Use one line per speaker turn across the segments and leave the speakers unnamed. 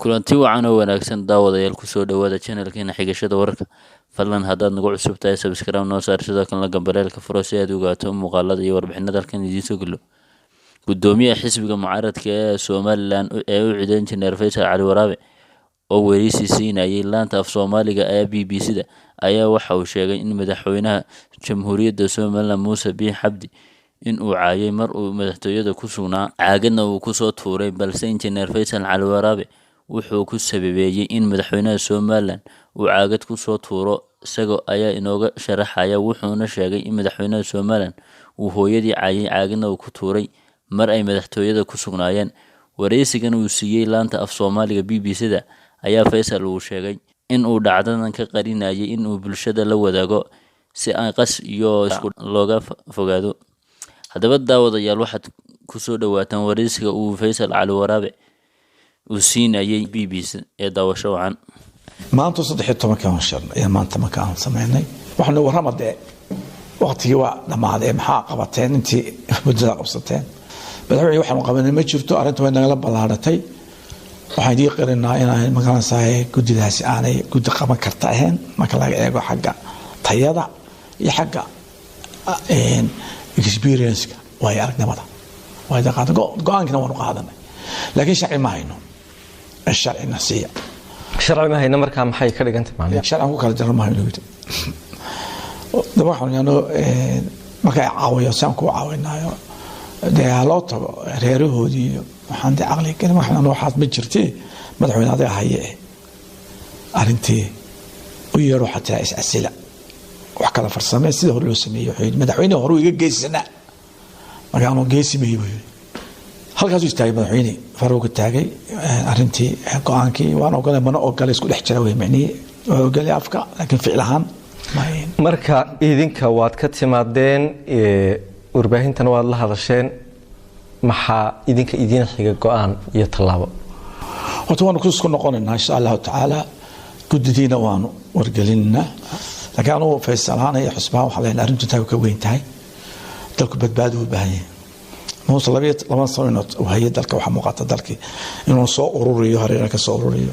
kulanti wacan oo wanaagsan daawadayaal ku soo dhawaada channelkeena xigashada wararka fadlan haddaad nagu cusub tahay subscribe noo saar sidoo kalena gambaleelka furo si aad u ogaato muuqaalada iyo warbixinada halkan idiin soo galo gudoomiyaha xisbiga mucaaradka ee Somaliland ee u ciidan Engineer Faysal Cali Waraabe oo weerisi siinayay laanta af Soomaaliga ee BBC-da ayaa waxa uu sheegay in madaxweynaha Jamhuuriyadda Somaliland Muuse Biixi Cabdi in uu caayay mar uu madaxtooyada ku sugnaa caagadna uu ku soo tuuray balse Engineer Faysal Cali Waraabe wuxuu ku sababeeyay in madaxweynaha Somaliland uu caagad ku soo tuuro isagoo ayaa inooga sharaxaya wuxuuna sheegay in madaxweynaha Somaliland uu hooyadii caayay caagadna uu ku tuuray mar ay madaxtooyada ku sugnaayeen wareysigan uu siiyay laanta af Soomaaliga BBC-da ayaa Faysal uu sheegay in uu dhacdadan ka qarinayay in uu bulshada la wadaago si aan qas iyo isku looga fogaado haddaba daawadayaal waxaad ku soo dhawaataan wareysiga uu Faysal Cali Waraabe uu siinayay BBC ee daawasho wacan
maanta 13 kan shir ee maanta ma kaan sameynay waxna waramadee waqtigii waa dhamaaday maxaa qabateen intii muddada qabsateen madaxweyne waxaan qabanay ma jirto arinta way naga balaaratay waxaan idin qarinaa inaan magaranayay gudidaasi aanay gudi qaban karta ahayn marka laga eego xagga tayada iyo xagga experience-ka way aragnimada way daqaad go'aankina waan qaadanay laakiin sharci ma hayno الشرع النصية
الشرع ما هي نمر كام حي كذا أنت معناه
الشرع هو كذا جرى ما هي نقول ده ما حنا يعني ما كان عاوي سامكو عاوينا ده على طب غيره دي وحندي عقلي كده ما حنا نروح بجرتي ما دحين هذا هي أرنتي ويروح حتى أسئلة وحكى فرسمة سيده هو سميه وحيد ما دحين هو يجيسنا ما كانوا جيسمي halkaas uu istaagay madaxweyne Faruq taagay arintii go'aankii waan ogolay mana ogolay isku dhex jira way macnii oo ogolay afka laakiin ficlahan
marka idinka waad ka timaadeen warbaahintan waad la hadasheen maxaa idinka idin xiga go'aan iyo talaabo
wato waan ku isku noqonaynaa insha Allah taala gudidiina waan wargelinna laakiin uu Faysal iyo xusbaha waxa la arintu taag ka weyn tahay dalku badbaado u baahan yahay موصلبية لما صارنا وهي ذلك وحمقات ذلك إنه صار أوروري هرينا كصار أوروري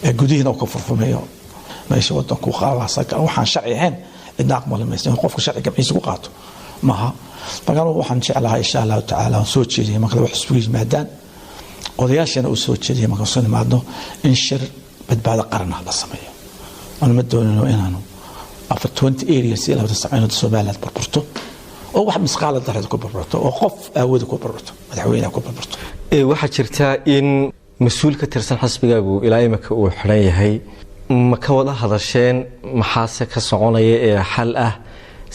جودينا وكفر فمية ما يسوى تنكو خلاص وحن شرعيهن الناقمة لما يسوى قف شرعي كم يسوقاته معها فقالوا وحن شعلها إن شاء الله تعالى وسوت شيء ما كانوا حسبويج مهدان ودياش أنا وسوت شيء ما كان معدنه إنشر بعد قرن هذا الصمية أنا مدون إنه أنا أفت 20 areas إلى بتسعين السوبالات بربرتو oo wax misqaal darada ku barbarto oo qof awood ku barbarto madaxweynaha ku barbarto
waxa jirta in mas'uul ka tirsan xisbigaagu ilaa imaka uu xiran yahay ma ka wada hadasheen maxaase ka soconaya ee xal ah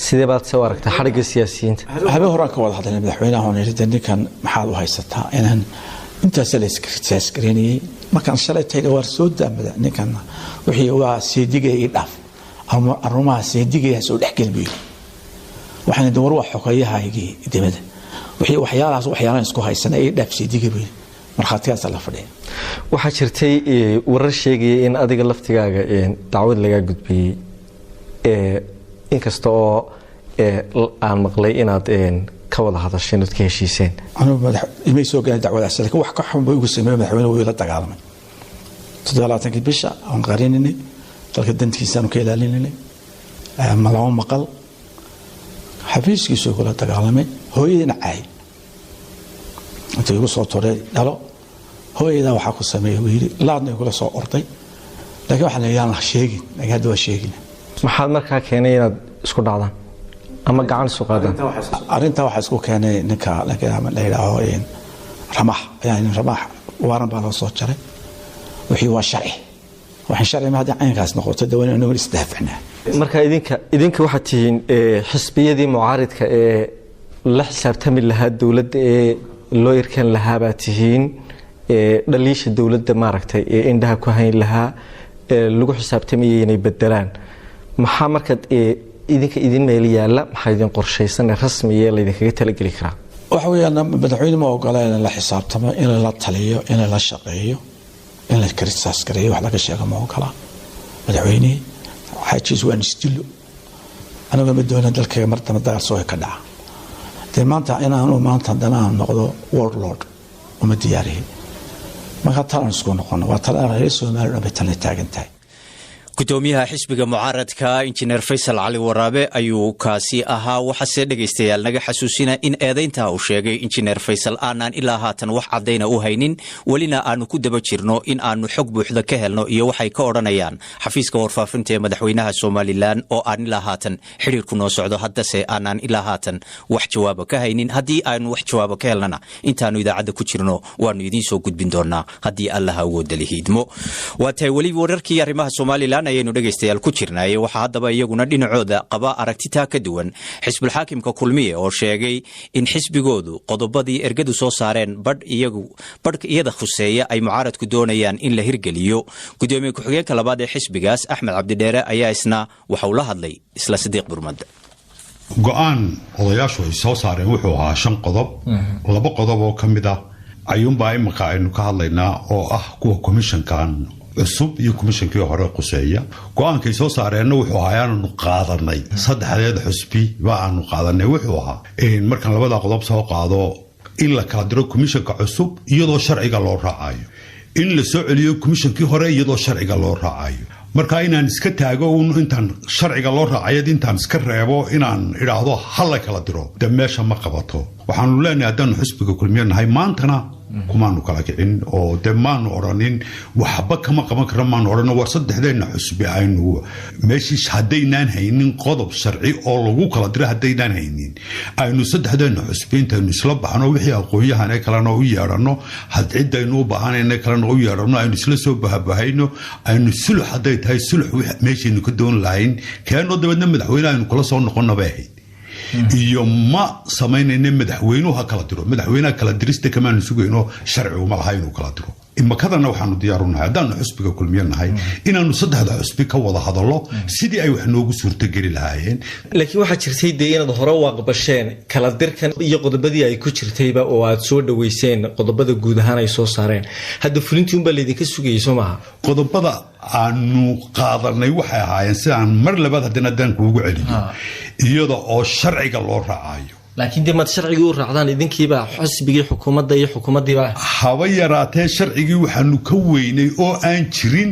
sidee baad soo aragtaa xariga siyaasiyiinta
habeen hore ka wada hadalnay madaxweynaha oo yiri ninkan maxaad u haysataa inaan intaas la iskariinay markaan shalay tahay war soo daamada ninkan wixii waa seedigay dhaaf ama arumaha seedigay soo dhaxgalbiyo waxaan door wax xoqayahaygii dibada wixii waxyaalahaas isku haysanay ee dhaafsay digabay marxaatiyaas la fadhiyo
waxa jirtay warar sheegay in adiga laftigaaga dacwad laga gudbiyay inkasta oo aan maqlay inaad ka wada hadasheen oo ka heshiiseen
anigu madax imay soo gaar dacwadaas laakiin wax ka xun bay ugu sameeyay madaxweynaha uu la dagaalamay 27 bisha aan qarinay dalka dantiisa aan ka ilaalinay malaw maqal xafiiskiisu kula dagaalamay hooyadina caay intii uu soo toray dhalo hooyada waxa ku sameeyay wiili laadna kula soo orday laakiin waxa la yiraahdaa sheegin laga hadwa sheegin
maxaad markaa keenay inaad isku dhacdaan ama gacan isku qaadaan
arinta waxa isku keenay ninka la yiraahdo ramax yani ramax waran baa soo jaray wixii waa sharci waxaan sharci ma hadii aynkaas noqoto dawladda inuu isdaafacnaa
marka idinka waxa tihiin xisbiyadii mucaaridka ee la xisaabtami lahaa dawladda ee loo irkan lahaa baa tihiin dhaliisha dawladda maaragtay ee indhaha ku hayn lahaa lagu xisaabtamayay inay bedelaan maxaa marka idinka idin meel yaala maxaa idin qorshaysan rasmi ah la idinkaga tala gali karaa
waxa weeyaan madaxweyne ma ogolaan in la xisaabtamo in la taliyo in la shaqeeyo in la karisaas gareeyo wax laga sheego ma ogola madaxweyne حاجز وان استيلو انا ما بدون دلك مرته مدار سو كدع دي مانتا انا مانتا دنا نقدو وورلورد وما دياري marka talan isku noqono waa talan reer Soomaaliya oo tan taagantahay
gudoomiyaha xisbiga mucaaradka injineer Faysal Cali Waraabe ayuu kaasi ahaa waxaase dhageystayaal naga xasuusina in eedaynta uu sheegay injineer Faysal aanan ilaa haatan wax cadeyna u haynin walina aanu ku daba jirno in aanu xog buuxda ka helno iyo waxay ka oranayaan xafiiska warfaafinta ee madaxweynaha Soomaaliland oo aan ilaa haatan xiriir ku noo socdo haddase aanan ilaa haatan wax jawaab ka haynin haddii aanu wax jawaab ka helnana intaanu idaacada ku jirno waanu idin soo gudbin doonaa haddii Allah awoodo lihiidmo waatay wali wararkii arrimaha Soomaaliland ayaynu dhageystayaal ku jirnay waxa hadaba iyaguna dhinacooda qaba aragtida ka duwan xisbul xaakimka kulmiye oo sheegay in xisbigoodu qodobadii ergadu soo saareen iyada khuseeya ay mucaaradku doonayaan in la hirgeliyo gudoomiye ku-xigeenka labaad ee xisbigaas Axmed Cabdi Dheere ayaa isna waxa uu la hadlay isla Sidiiq Burmad
go'aan odayaashu ay soo saareen wuxuu ahaa 5 qodob 2 qodob oo kamid ah ayuunbaa imika aynu ka hadlaynaa oo ah kuwa commissionkan cusub iyo commissionkii hore quseeya go'aankay soo saareenna wuxuu ahaa aanu qaadanay saddexdeed xusbi baanu qaadanay wuxuu ahaa markan labada qodob soo qaado in la kala diro commissionka cusub iyadoo sharciga loo raacayo in la soo celiyo commissionkii hore iyadoo sharciga loo raacayo marka inaan iska taago intaan sharciga loo raacayo intaan iska reebo inaan iraahdo hal la kala diro dameesha ma qabato waxaanu leenahay haddaan xusbiga kulmiye nahay maantana kumaanu kala kicin oo demaanu oranin waxba kama qaban kara maanu oran war saddexdeena xusbi aynu meeshii hadaynaan haynin qodob sharci oo lagu kala diro hadaynaan haynin aynu saddexdeena xusbi intaanu isla baxno wixii aqoonyahan ee kalena u yeerano had cidaynu u baahanayna kalena u yeerano aynu isla soo bahayno aynu sulx haday tahay sulx meeshii ka doon lahayn kaano dabadna madaxweynaha aynu kala soo noqonnaba ahayd iyo ma samaynayna madaxweynuhu kala diro madaxweynaha kala dirista kamaan sugayno sharci uma laha inuu kala diro imakadana waxaanu diyaarunahay haddaan xusbiga kulmiye nahay inaanu saddexda xusbi ka wada hadallo sidii ay wax noogu suurto geli lahaayeen
laakiin waxa jirtay inaad hore u aqbasheen kala dirkan iyo qodobadii ay ku jirtayba oo aad soo dhaweyseen qodobada guud ahaan ay soo saareen hadda fulintii unbaa laydinka sugayay soo maaha
qodobada aanu qaadanay waxay ahaayeen sidaan mar labaad haddana kuugu celiyo iyada oo sharciga loo raacayo
laakiin dib sharciga u raacdaan idinkiiba xisbigii xukuumadda iyo xukuumaddiiba
haba yaraatee sharcigii waxaanu ka weynay oo aan jirin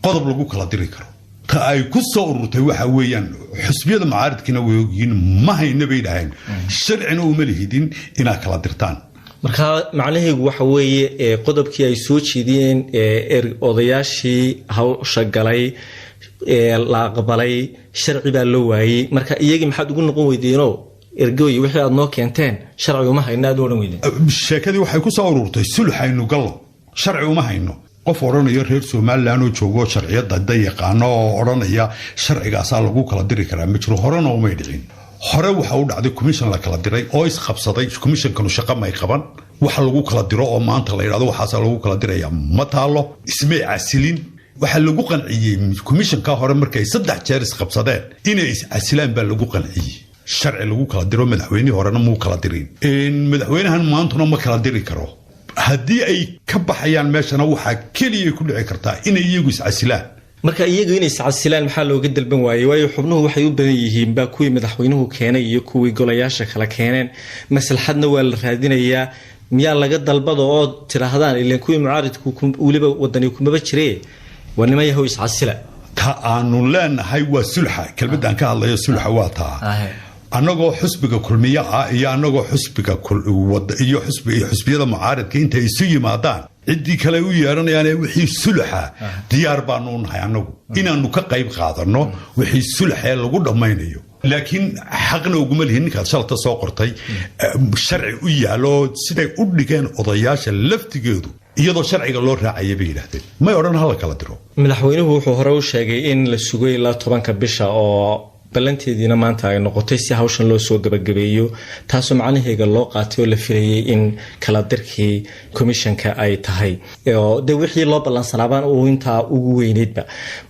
qodob lagu kala diri karo ta ay ku soo ururtay waxa weeyaan xisbiyada mucaaradkina way ogyihiin ma hayna bay dhahayn sharcina uma lihidin inaa kala dirtaan
marka macnaheedu waxa weeye qodobkii ay soo jeediyeen odayaashii hawsha galay la aqbalay sharci baa loo waayay marka iyagii maxaad ugu noqon weydiinoo ergooy wixii aad noo keenteen sharci uma hayno aad oran weydeen
sheekadii waxay ku soo ururtay sulx aynu gallo sharci uma hayno qof oranayo reer Soomaaliland oo joogo sharciyada yaqaan oo oranaya sharcigaas lagu kala diri karaa ma jiro horena uma dhicin hore waxa uu dhacday commission la kala diray oo is qabsaday commissionkanu shaqo ma qaban waxa lagu kala diro oo maanta la yiraahdo waxaas lagu kala diraya ma taalo ismay casilin waxa lagu qanciyay commissionka hore markay 3 jeer is qabsadeen inay is casilaan baa lagu qanciyay sharci lagu kala diro madaxweynaha horena muu kala dirin madaxweynahan maantuna ma kala diri karo haddii ay ka baxayaan meeshana waxa kaliya ku dhici kartaa inay iyagu is casilaan
marka iyagu inay is casilaan maxaa looga dalban waayay waayo xubnuhu waxay u badan yihiin baa kuwii madaxweynuhu keenay iyo kuwii golayaasha kala keeneen maslaxadna waa la raadinayaa miyaa laga dalbado oo tiraahdaan ilaa kuwii mucaaradku waliba wadani kumaba jiree wanima yahow is casila
ta aanu leenahay waa sulxa kelmadan ka hadlayo sulxa waa taa anagoo xusbiga kulmiye ah iyo anagoo xusbiga iyo xusbiyada mucaaradka inta isu yimaadaan cidii kale u yeeranayaan wixii sulxa diyaar baanu nahay anagu inaanu ka qayb qaadano wixii sulxa lagu dhamaynayo laakiin xaqna uguma lihin ninka shalta soo qortay sharci u yaalo siday u dhigeen odayaasha laftigeedu iyadoo sharciga loo raacay bay yiraahdeen ma oran hal kala diro
madaxweynuhu wuxuu hore u sheegay in la sugay ilaa 10 bisha oo balanteediina maanta ay noqotay si hawshan loo soo gabagabeeyo taasoo macnaheega loo qaatay oo la filayay in kala dirkii commissionka ay tahay oo de wixii loo balansanaaban uu inta ugu weyneedba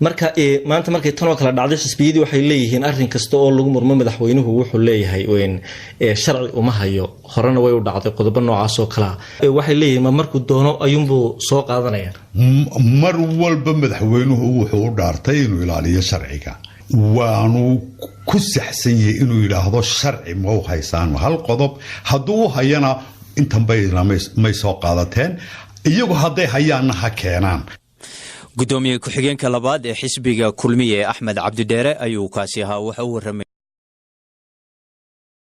marka maanta markay tan oo kala dhacday xisbiyadii waxay leeyihiin arrin kasta oo lagu murmo madaxweynuhu wuxuu leeyahay sharci uma hayo horena way u dhacday qodobo noocaas oo kala waxay leeyihiin ma markuu doono ayuunbuu soo qaadanaya
mar walba madaxweynuhu wuxuu u dhaartay inuu ilaaliyo sharciga waanu ku saxsan yahay inuu yiraahdo sharci ma u haysaan hal qodob hadduu hayana intan bay may soo qaadateen iyagu hadday hayaanna ha keenaan.
gudoomiye ku-xigeenka labaad ee xisbiga kulmiye Axmed Cabdi Dheere ayuu kaasi ahaa waxa uu warramay